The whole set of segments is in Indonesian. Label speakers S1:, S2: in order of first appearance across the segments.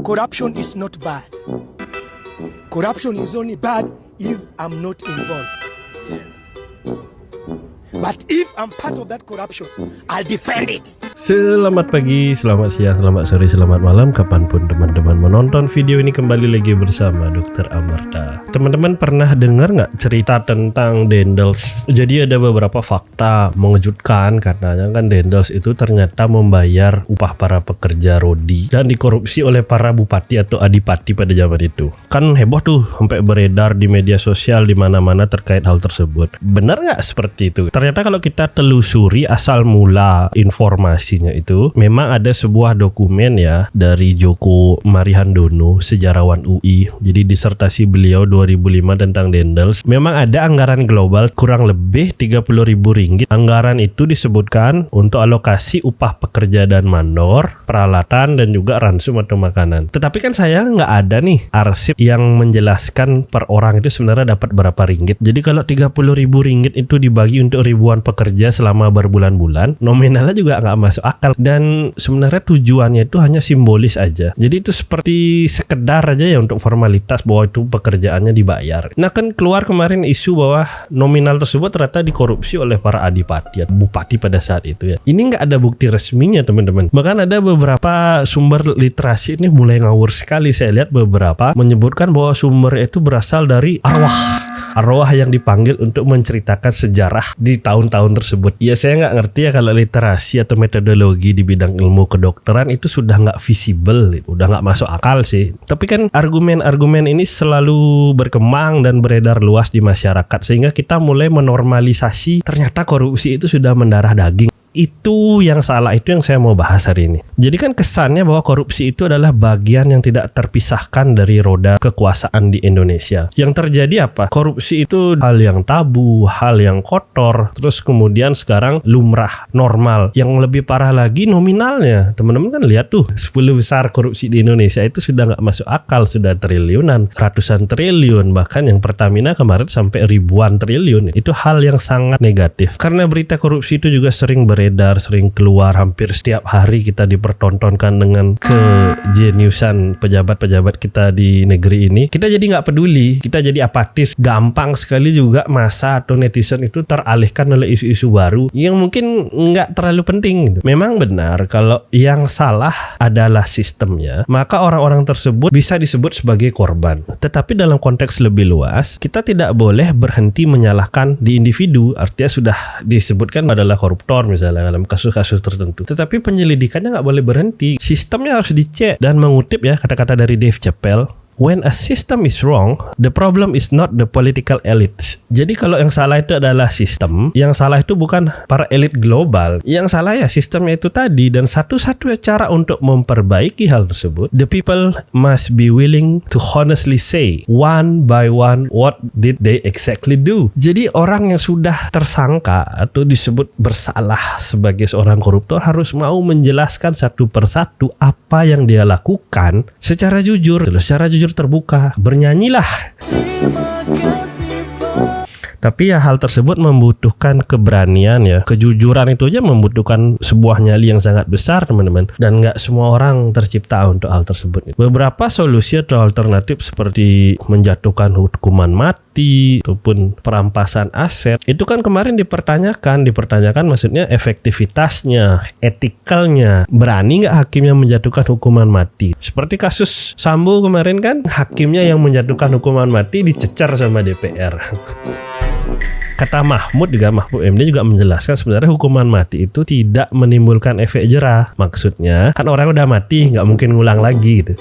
S1: corruption is not bad. Corruption is only bad if I'm not involved.
S2: Yes.
S1: But if I'm part of that corruption, I'll defend it.
S3: Selamat pagi, selamat siang, selamat sore, selamat malam, kapanpun teman-teman menonton video ini. Kembali lagi bersama Dr. Amarta. Teman-teman pernah dengar nggak cerita tentang Dendels? Jadi ada beberapa fakta mengejutkan, katanya kan Dendels itu ternyata membayar upah para pekerja rodi dan dikorupsi oleh para bupati atau adipati pada zaman itu. Kan heboh tuh, sampai beredar di media sosial di mana-mana terkait hal tersebut. Benar nggak seperti itu? Ternyata kalau kita telusuri asal mula informasinya itu, memang ada sebuah dokumen ya dari Djoko Marihandono, sejarawan UI. Jadi disertasi beliau 2005 tentang Dendels. Memang ada anggaran global kurang lebih Rp30.000. Anggaran itu disebutkan untuk alokasi upah pekerja dan mandor, peralatan dan juga ransum atau makanan. Tetapi kan saya nggak ada nih arsip yang menjelaskan per orang itu sebenarnya dapat berapa ringgit. Jadi kalau Rp30.000 itu dibagi untuk ribuan pekerja selama berbulan-bulan, nominalnya juga nggak masuk akal. Dan sebenarnya tujuannya itu hanya simbolis aja. Jadi itu seperti sekedar aja ya untuk formalitas bahwa itu pekerjaannya dibayar. Nah kan keluar kemarin isu bahwa nominal tersebut ternyata dikorupsi oleh para adipati, bupati pada saat itu ya. Ini nggak ada bukti resminya teman-teman. Bahkan ada beberapa sumber literasi ini mulai ngawur sekali. Saya lihat beberapa menyebutkan bahwa sumber itu berasal dari arwah yang dipanggil untuk menceritakan sejarah di tahun-tahun tersebut. Ya saya nggak ngerti ya kalau literasi atau metodologi di bidang ilmu kedokteran itu sudah nggak visible, udah nggak masuk akal sih. Tapi kan argumen-argumen ini selalu berkembang dan beredar luas di masyarakat sehingga kita mulai menormalisasi ternyata korupsi itu sudah mendarah daging. Itu yang salah, itu yang saya mau bahas hari ini. Jadi kan kesannya bahwa korupsi itu adalah bagian yang tidak terpisahkan dari roda kekuasaan di Indonesia. Yang terjadi apa? Korupsi itu hal yang tabu, hal yang kotor, terus kemudian sekarang lumrah, normal. Yang lebih parah lagi nominalnya. Teman-teman kan lihat tuh, 10 besar korupsi di Indonesia itu sudah nggak masuk akal, sudah triliunan, ratusan triliun, bahkan yang Pertamina kemarin sampai ribuan triliun. Itu hal yang sangat negatif. Karena berita korupsi itu juga sering sering keluar, hampir setiap hari kita dipertontonkan dengan kejeniusan pejabat-pejabat kita di negeri ini. Kita jadi nggak peduli, kita jadi apatis. Gampang sekali juga massa atau netizen itu teralihkan oleh isu-isu baru yang mungkin nggak terlalu penting. Memang benar kalau yang salah adalah sistemnya, maka orang-orang tersebut bisa disebut sebagai korban. Tetapi dalam konteks lebih luas, kita tidak boleh berhenti menyalahkan di individu. Artinya sudah disebutkan adalah koruptor misalnya dalam kasus-kasus tertentu. Tetapi penyelidikannya nggak boleh berhenti. Sistemnya harus dicek. Dan mengutip ya kata-kata dari Dave Chappelle, when a system is wrong, the problem is not the political elites. Jadi kalau yang salah itu adalah sistem, yang salah itu bukan para elit global. Yang salah ya sistemnya itu tadi. Dan satu-satunya cara untuk memperbaiki hal tersebut, the people must be willing to honestly say one by one what did they exactly do. Jadi orang yang sudah tersangka atau disebut bersalah sebagai seorang koruptor harus mau menjelaskan satu persatu apa yang dia lakukan secara jujur, terbuka, bernyanyilah. Tapi ya hal tersebut membutuhkan keberanian ya. Kejujuran itu aja membutuhkan sebuah nyali yang sangat besar teman-teman. Dan gak semua orang tercipta untuk hal tersebut. Beberapa solusi atau alternatif seperti menjatuhkan hukuman mati ataupun perampasan aset itu kan kemarin dipertanyakan maksudnya efektivitasnya, etikalnya. Berani gak hakimnya menjatuhkan hukuman mati? Seperti kasus Sambo kemarin kan, hakimnya yang menjatuhkan hukuman mati dicecar sama DPR. Kata Mahfud MD juga menjelaskan sebenarnya hukuman mati itu tidak menimbulkan efek jerah. Maksudnya kan orang udah mati nggak mungkin ngulang lagi gitu.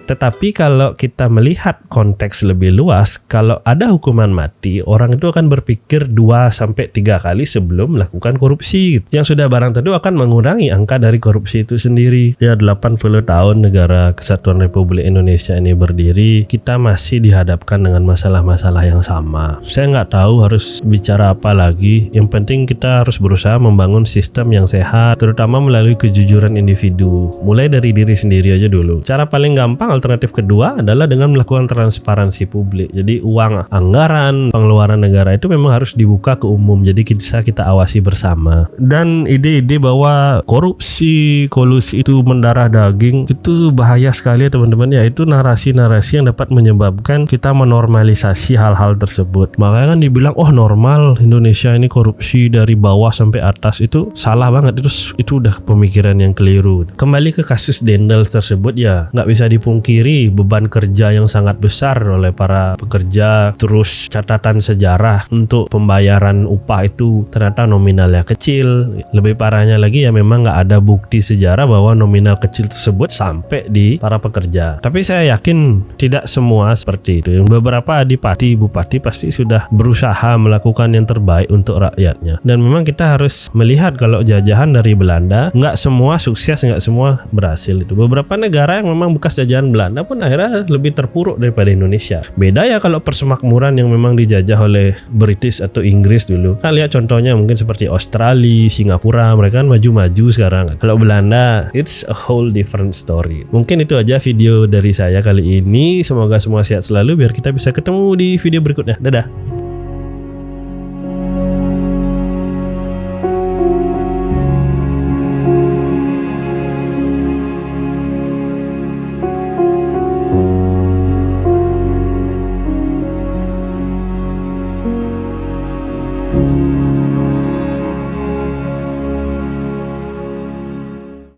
S3: Tetapi kalau kita melihat konteks lebih luas, kalau ada hukuman mati, orang itu akan berpikir 2-3 kali sebelum melakukan korupsi gitu. Yang sudah barang tentu akan mengurangi angka dari korupsi itu sendiri. Ya 80 tahun negara Kesatuan Republik Indonesia ini berdiri, kita masih dihadapkan dengan masalah-masalah yang sama. Saya nggak tahu harus bicara apa lagi. Yang penting kita harus berusaha membangun sistem yang sehat, terutama melalui kejujuran individu. Mulai dari diri sendiri aja dulu. Cara paling gampang alternatif kedua adalah dengan melakukan transparansi publik. Jadi uang anggaran pengeluaran negara itu memang harus dibuka ke umum. Jadi bisa kita awasi bersama. Dan ide-ide bahwa korupsi, kolusi itu mendarah daging itu bahaya sekali ya teman-teman ya. Itu narasi-narasi yang dapat menyebabkan kita menormalisasi hal-hal tersebut. Makanya kan dibilang normal Indonesia ini korupsi dari bawah sampai atas. Itu salah banget. Itu udah pemikiran yang keliru. Kembali ke kasus Dendels tersebut ya, nggak bisa dipungkiri beban kerja yang sangat besar oleh para pekerja. Terus catatan sejarah untuk pembayaran upah itu ternyata nominalnya kecil. Lebih parahnya lagi ya memang nggak ada bukti sejarah bahwa nominal kecil tersebut sampai di para pekerja. Tapi saya yakin tidak semua seperti itu. Beberapa adipati, bupati pasti sudah berusaha melakukan yang terbaik untuk rakyatnya. Dan memang kita harus melihat kalau jajahan dari Belanda nggak semua sukses, nggak semua berhasil itu. Beberapa negara yang memang bekas jajahan Belanda pun akhirnya lebih terpuruk daripada Indonesia. Beda ya kalau persemakmuran yang memang dijajah oleh British atau Inggris dulu. Kan lihat contohnya mungkin seperti Australia, Singapura, mereka kan maju-maju sekarang. Kalau Belanda, it's a whole different story. Mungkin itu aja video dari saya kali ini. Semoga semua sehat selalu biar kita bisa ketemu di video berikutnya. Dadah.